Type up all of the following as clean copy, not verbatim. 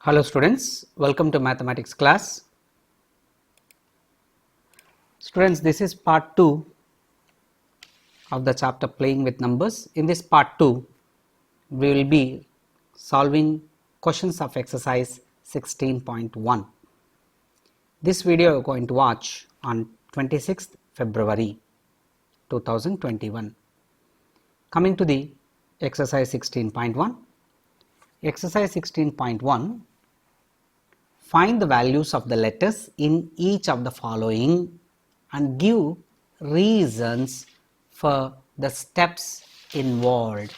Hello students, welcome to mathematics class. Students, this is part 2 of the chapter playing with numbers. In this part 2, we will be solving questions of exercise 16.1. This video you are going to watch on 26th February 2021. Coming to the exercise 16.1. Exercise 16.1. Find the values of the letters in each of the following and give reasons for the steps involved.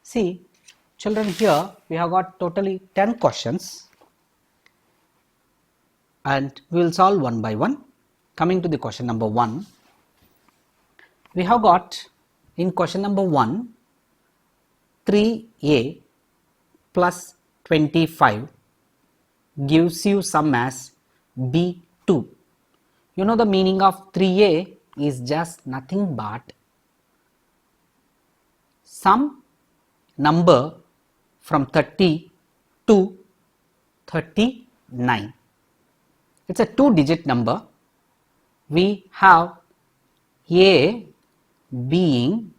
See, children, here we have got totally 10 questions and we will solve one by one. Coming to the question number 1, we have got in question number 1 3a plus 25 gives you sum as B2. You know the meaning of 3a is just nothing but some number from 30 to 39. It's a 2-digit number. We have a being,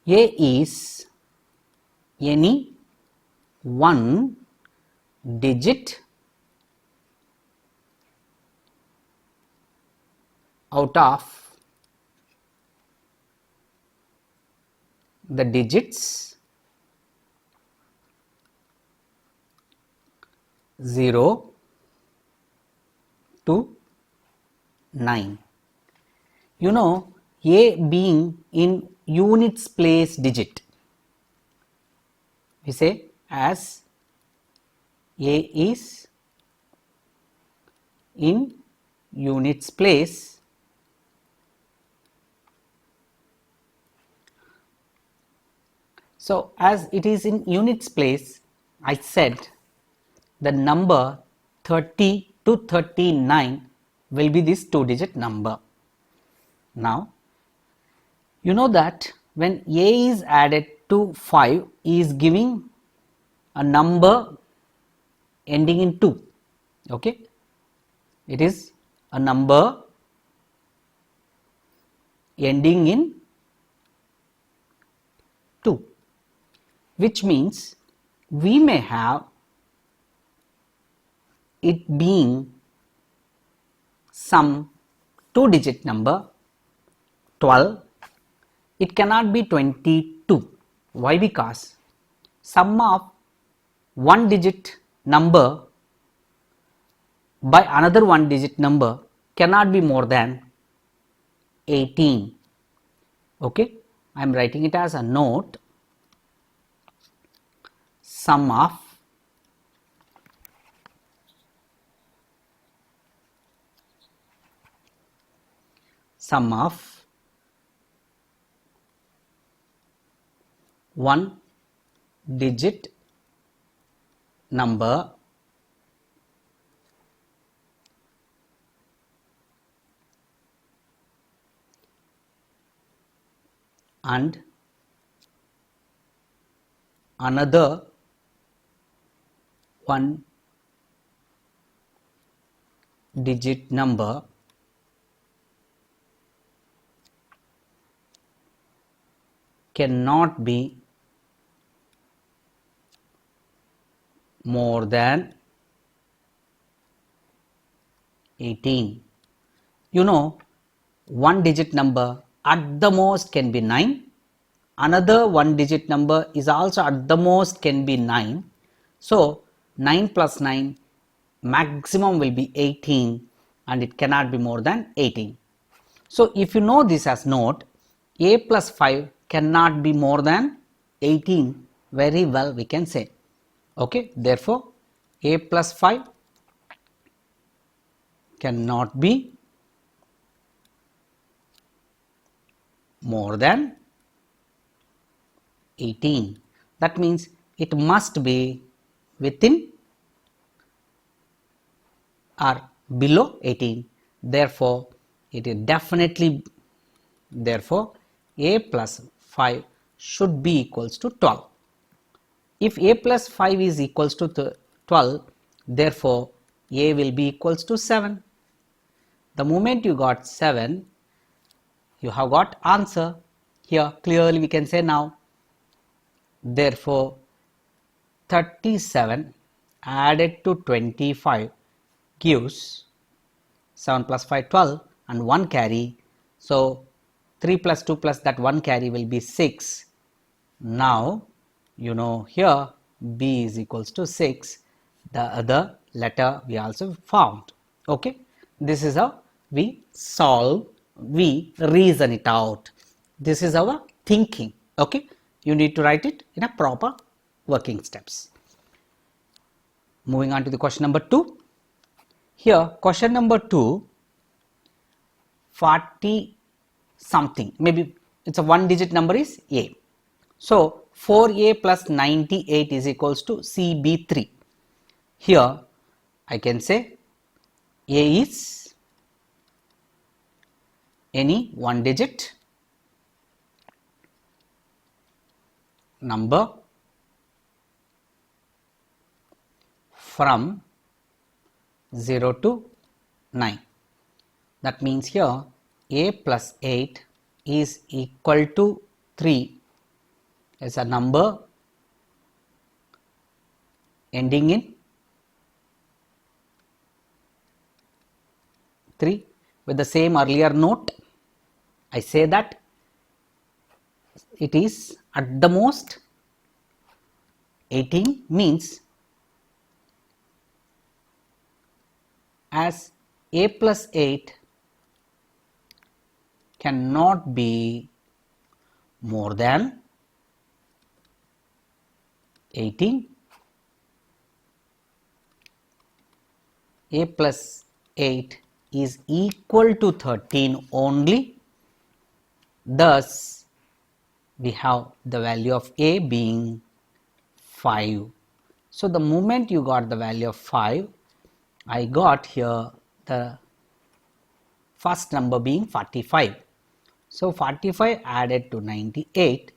a is any one digit out of the digits 0 to 9. You know, a being in units place digit, we say as a is in units place so as it is in units place, I said the number 30 to 39 will be this 2-digit number. Now you know that when a is added to 5 is giving a number ending in 2. Okay, it is a number ending in 2, which means we may have it being some 2-digit number 12. It cannot be 22. Why? Because sum of 1-digit number by another 1-digit number cannot be more than 18. Okay, I am writing it as a note. Sum of one digit number and another one digit number cannot be more than 18. You know, 1-digit number at the most can be 9. Another 1-digit number is also at the most can be 9. So 9 plus 9 maximum will be 18 and it cannot be more than 18. So if you know this as note, a plus 5 cannot be more than 18, very well we can say. Okay, therefore a plus 5 cannot be more than 18. That means it must be within or below 18. Therefore it is definitely, therefore a plus 5 should be equals to 12. If a plus 5 is equals to 12, therefore a will be equals to 7. The moment you got 7, you have got answer. Here clearly we can say now. Therefore 37 added to 25 gives 7 plus 5 12 and 1 carry. So 3 plus 2 plus that 1 carry will be 6. Now you know here B is equals to 6. The other letter we also found. Okay, this is how we solve, we reason it out. This is our thinking. Okay, you need to write it in a proper working steps. Moving on to the question number 2. Here question number 2, 40 something, maybe it's a one digit number is A. So 4A plus 98 is equals to CB3. Here I can say A is any one digit number from 0 to 9. That means here A plus 8 is equal to 3 is a number ending in 3. With the same earlier note, I say that it is at the most 18, means as A plus 8 cannot be more than 18, A plus 8 is equal to 13 only. Thus we have the value of A being 5. So the moment you got the value of 5, I got here the first number being 45. So 45 added to 98.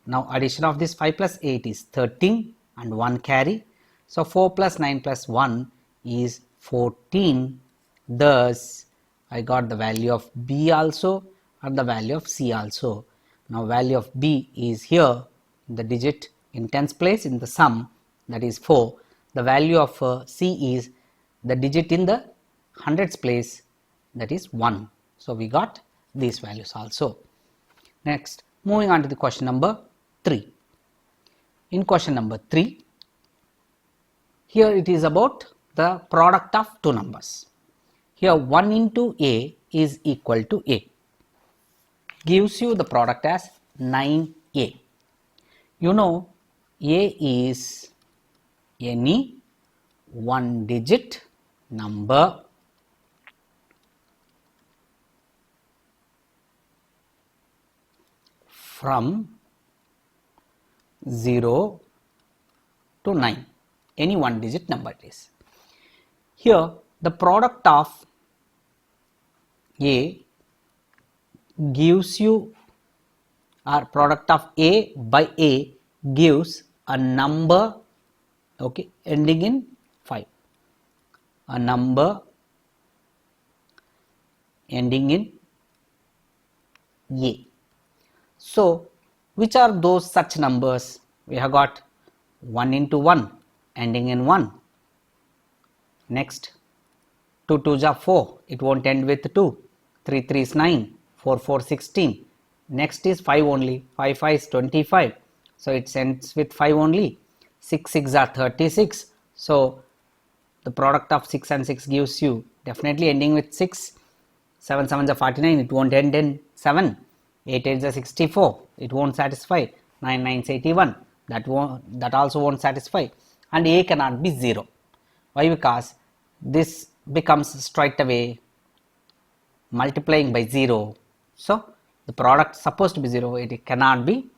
Now addition of this 5 plus 8 is 13 and 1 carry. So 4 plus 9 plus 1 is 14. Thus I got the value of B also and the value of C also. Now value of B is here, the digit in tens place in the sum, that is 4. The value of C is the digit in the hundreds place, that is 1. So we got these values also. Next, moving on to the question number 3. In question number 3, here it is about the product of two numbers. Here 1 into A is equal to A, gives you the product as 9A. You know A is any one digit number from 0 to 9, any one digit number it is. Here the product of A gives you, or product of A by A gives a number, okay, ending in 5, a number ending in A. So which are those such numbers? We have got 1 into 1 ending in 1. Next 2 2s are 4, it won't end with 2. 3 3 is 9, 4 4 16. Next is 5 only, 5 5 is 25, so it ends with 5 only. 6 6 are 36, so the product of 6 and 6 gives you definitely ending with 6. 7 7 is 49, it won't end in 7. 8 8 is 64, it won't satisfy. 9 9 is 81, that also won't satisfy. And A cannot be 0. Why? Because this becomes straight away multiplying by 0. So the product supposed to be 0, it cannot be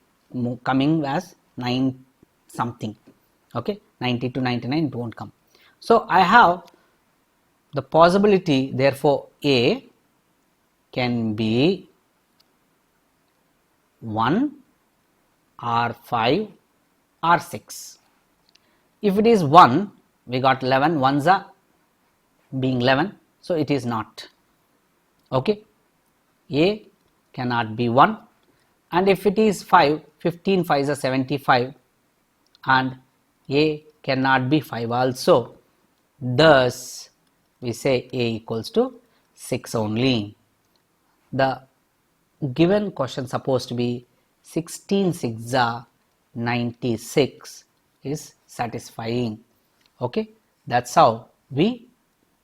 coming as 9 something. Okay, 90 to 99 it won't come. So I have the possibility, therefore A can be 1 or 5 or 6. If it is 1, we got 11, ones are being 11, so it is not. Okay, A cannot be 1, and if it is 5, 15 5s are 75, and A cannot be 5 also. Thus, we say A equals to 6 only. The given question supposed to be 16 6 are 96 is satisfying. Okay, that's how we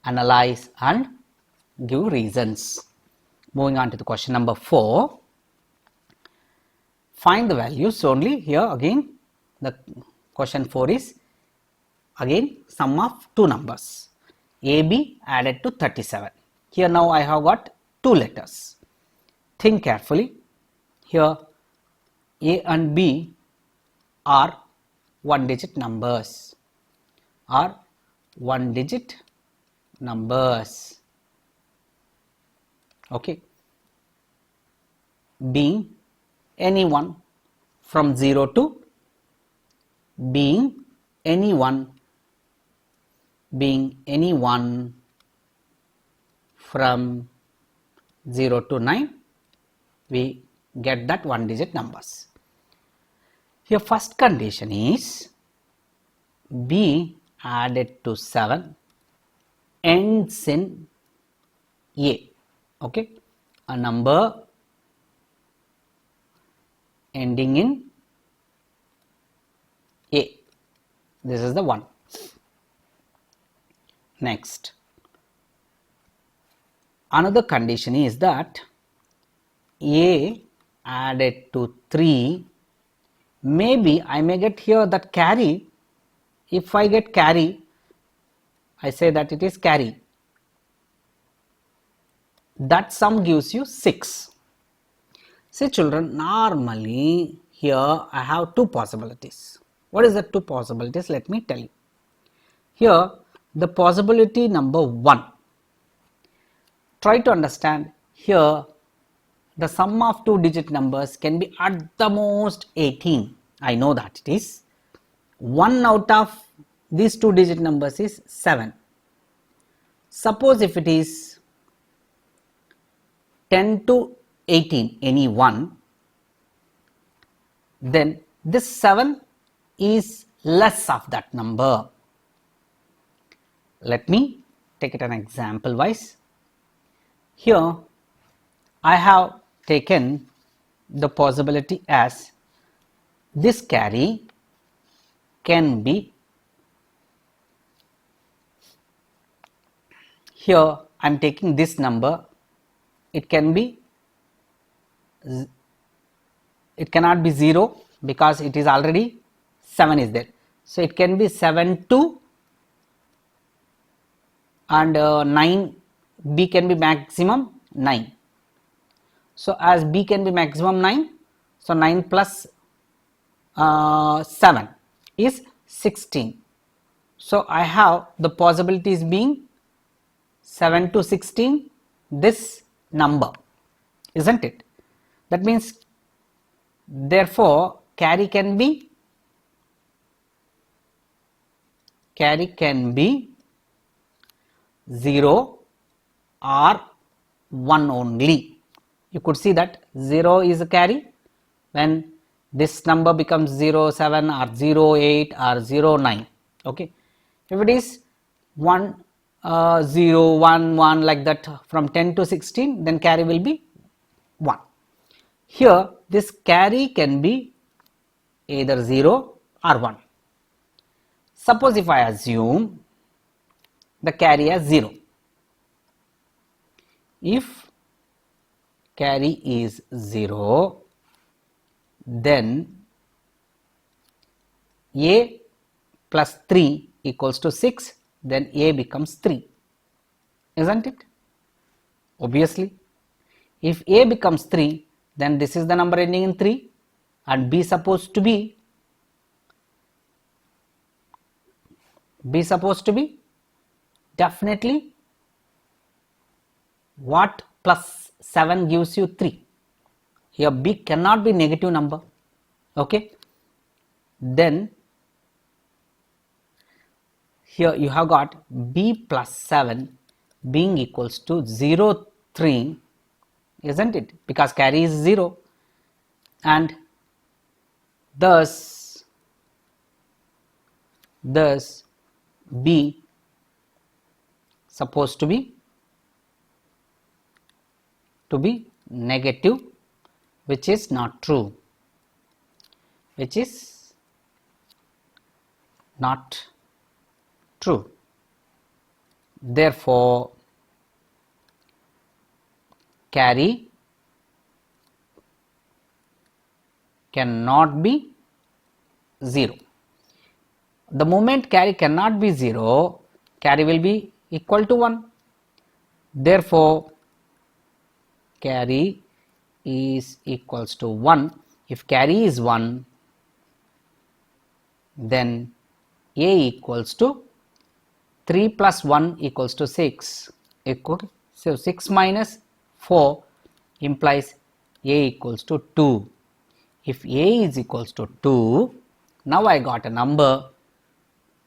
analyze and give reasons. Moving on to the question number 4. Find the values. Only here again the question 4 is again sum of two numbers, AB added to 37. Here now I have got two letters. Think carefully. Here A and B are one digit numbers, okay, being any one from 0 to being any one from 0 to 9, we get that one digit numbers. Here first condition is B added to 7 ends in A. Okay, a number ending in A, this is the one. Next, another condition is that A added to 3, maybe I may get here that carry. If I get carry, I say that it is carry. That sum gives you 6. See children, normally here I have two possibilities. What is the two possibilities? Let me tell you. Here the possibility number 1. Try to understand here the sum of two digit numbers can be at the most 18. I know that it is. 1 out of these two digit numbers is 7. Suppose if it is 10 to 18, any one, then this 7 is less of that number. Let me take it an example wise. Here I have taken the possibility as this carry can be, here I am taking this number, it can be, it cannot be 0 because it is already 7 is there. So it can be 7 to and 9, B can be maximum 9. So as B can be maximum 9, so 9 plus 7 is 16. So I have the possibilities being 7 to 16, this number, isn't it? That means therefore carry can be 0 or 1 only. You could see that 0 is a carry when this number becomes 0, 7 or 0, 8 or 0, 9. Okay. If it is 1, 0, 1, 1 like that from 10 to 16, then carry will be 1. Here this carry can be either 0 or 1. Suppose if I assume the carry as 0. If carry is 0, then A plus 3 equals to 6, then A becomes 3, isn't it? Obviously, if A becomes 3, then this is the number ending in 3 and B supposed to be definitely what plus 7 gives you 3. Here B cannot be negative number. Okay, then here you have got b plus 7 being equals to 0, 3, isn't it, because carry is 0, and thus b supposed to be negative, which is not true, which is not true. Therefore, carry cannot be 0. The moment carry cannot be 0, carry will be equal to 1. Therefore, carry is equals to 1. If carry is 1, then a equals to 3 plus 1 equals to 6. So 6 minus 4 implies a equals to 2. If a is equals to 2, now I got a number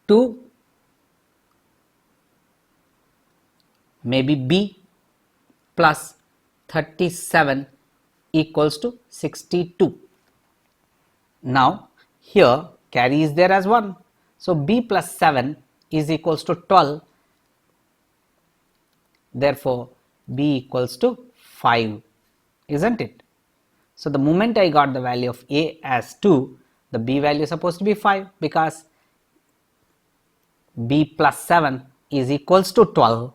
2, maybe b plus 37 equals to 62. Now here carry is there as 1. So b plus 7 is equals to 12. Therefore, b equals to 5, isn't it? So the moment I got the value of a as 2, the b value is supposed to be 5, because b plus 7 is equals to 12.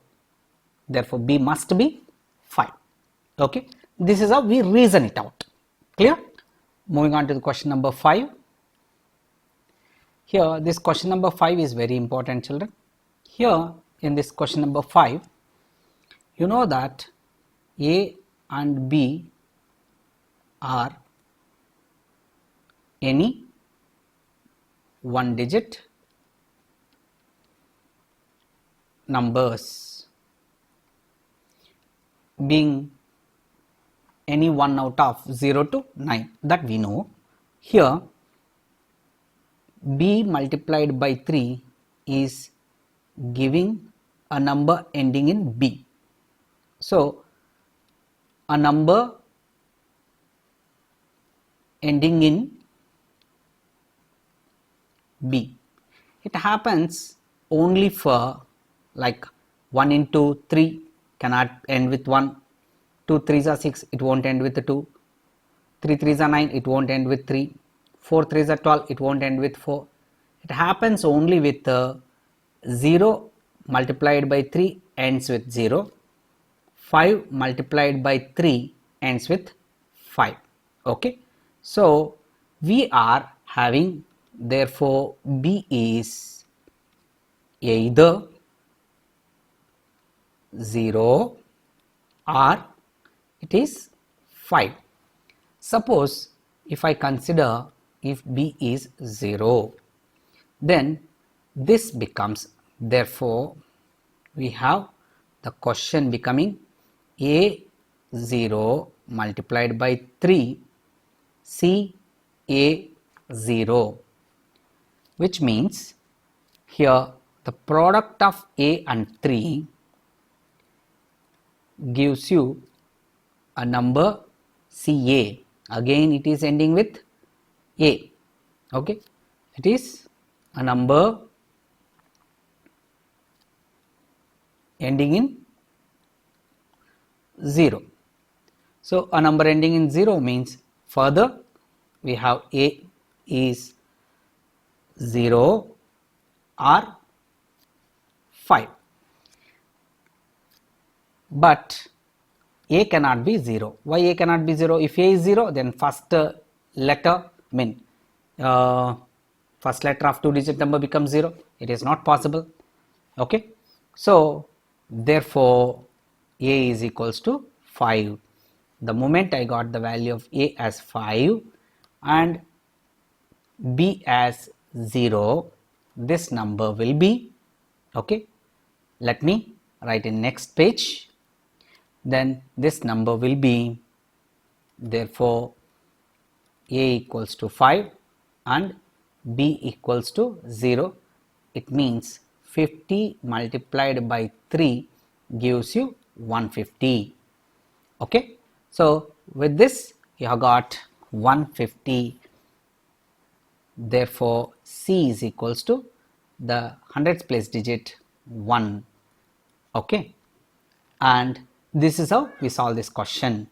Therefore, b must be 5. Okay, this is how we reason it out. Clear? Moving on to the question number 5. Here, this question number 5 is very important, children. Here, in this question number 5, you know that a and b are any one digit numbers, being any one out of 0 to 9, that we know. Here b multiplied by 3 is giving a number ending in b. So a number ending in b, it happens only for like 1 into 3 cannot end with 1, 2 3s are 6, it won't end with 2, 3 3s are 9, it won't end with 3, 4 3s are 12, it won't end with 4. It happens only with 0 multiplied by 3 ends with 0, 5 multiplied by 3 ends with 5. Okay, so we are having, therefore b is either 0 or it is 5. Suppose if I consider if b is 0, then this becomes, therefore we have the question becoming a 0 multiplied by 3 c a 0, which means here the product of a and 3 gives you a number ca. Again it is ending with a. Okay, it is a number ending in 0. So a number ending in 0 means further we have a is 0 or 5, but a cannot be 0. Why a cannot be 0? If a is 0, then first letter, first letter of 2-digit number becomes 0. It is not possible. Okay, so therefore a is equals to 5. The moment I got the value of a as 5 and b as 0, this number will be, okay, let me write in next page, then this number will be, therefore a equals to 5 and b equals to 0. It means 50 multiplied by 3 gives you 150. Okay, so with this you have got 150. Therefore C is equals to the hundreds place digit 1. Okay, and this is how we solve this question.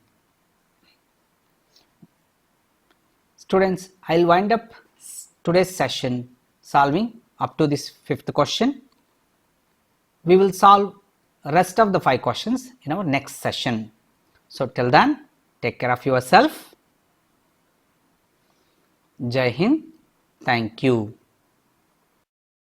Students, I'll wind up today's session solving up to this 5th question. We will solve rest of the 5 questions in our next session. So till then, take care of yourself. Jai Hind. Thank you.